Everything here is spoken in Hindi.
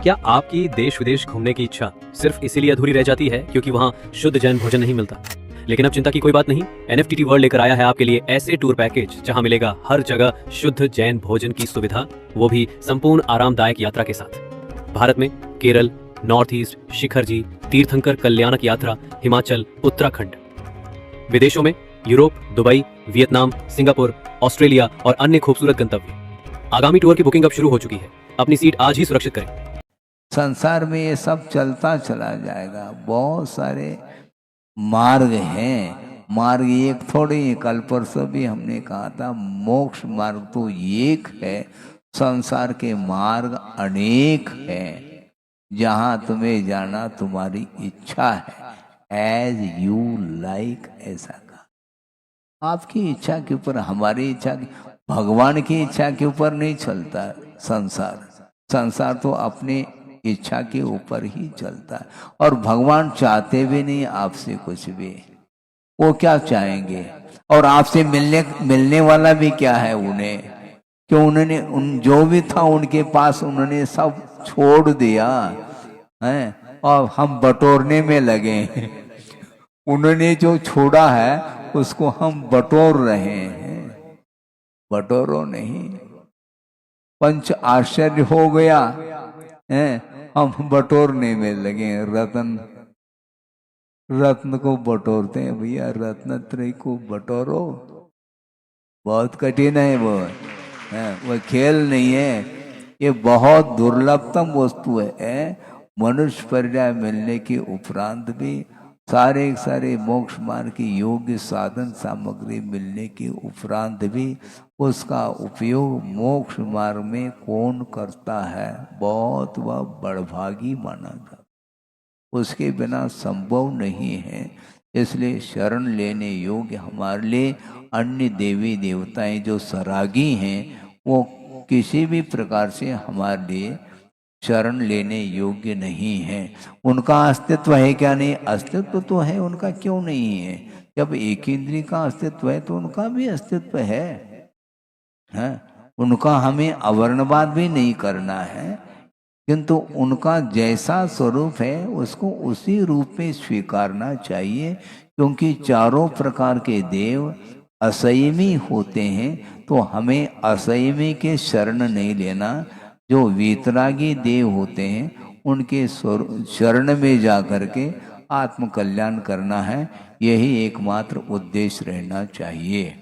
क्या आपकी देश विदेश घूमने की इच्छा सिर्फ इसीलिए अधूरी रह जाती है क्योंकि वहाँ शुद्ध जैन भोजन नहीं मिलता? लेकिन अब चिंता की कोई बात नहीं। एनएफटीटी वर्ल्ड लेकर आया है आपके लिए ऐसे टूर पैकेज जहां मिलेगा हर जगह शुद्ध जैन भोजन की सुविधा, वो भी संपूर्ण आरामदायक यात्रा के साथ। भारत में केरल, नॉर्थ ईस्ट, शिखर जी, तीर्थंकर कल्याणक यात्रा, हिमाचल, उत्तराखंड। विदेशों में Europe, Dubai, Vietnam, Singapore, Australia और अन्य खूबसूरत गंतव्य। आगामी टूर की बुकिंग अब शुरू हो चुकी है। अपनी सीट आज ही सुरक्षित करें। संसार में ये सब चलता चला जाएगा। बहुत सारे मार्ग हैं। मार्ग एक थोड़े ही, कल परसों भी हमने कहा था मोक्ष मार्ग तो एक है, संसार के मार्ग अनेक हैं। जहां तुम्हें जाना तुम्हारी इच्छा है, एज यू लाइक, ऐसा कहा। आपकी इच्छा के ऊपर, हमारी इच्छा, भगवान की इच्छा के ऊपर नहीं चलता संसार। संसार तो अपने इच्छा के ऊपर ही चलता है। और भगवान चाहते भी नहीं आपसे कुछ भी। वो क्या चाहेंगे? और आपसे मिलने वाला भी क्या है उन्हें? क्यों उन्होंने जो भी था उनके पास उन्होंने सब छोड़ दिया है, और हम बटोरने में लगे हैं। उन्होंने जो छोड़ा है उसको हम बटोर रहे हैं। बटोरो नहीं, पंच आश्चर्य हो गया है, हम बटोरने में लगे। रत्न को बटोरते हैं भैया, रत्न त्रय को बटोरो। बहुत कठिन है वो खेल नहीं है। ये बहुत दुर्लभतम वस्तु है। मनुष्य पर्याय मिलने के उपरांत भी सारे मोक्ष मार्ग की योग्य साधन सामग्री मिलने के उपरांत भी उसका उपयोग मोक्ष मार्ग में कौन करता है? बहुत वह बड़भागी माना जाता, उसके बिना संभव नहीं है। इसलिए शरण लेने योग्य हमारे लिए अन्य देवी देवताएं जो सरागी हैं, वो किसी भी प्रकार से हमारे लिए शरण लेने योग्य नहीं है। उनका अस्तित्व है क्या? नहीं, अस्तित्व तो है उनका, क्यों नहीं है? जब एक इंद्रिय का अस्तित्व है तो उनका भी अस्तित्व है। उनका हमें अवर्णवाद भी नहीं करना है, किंतु उनका जैसा स्वरूप है उसको उसी रूप में स्वीकारना चाहिए। क्योंकि चारों प्रकार के देव असंयमी होते हैं, तो हमें असंयमी के शरण नहीं लेना। जो वीतरागी देव होते हैं उनके शरण में जा कर के आत्म कल्याण करना है। यही एकमात्र उद्देश्य रहना चाहिए।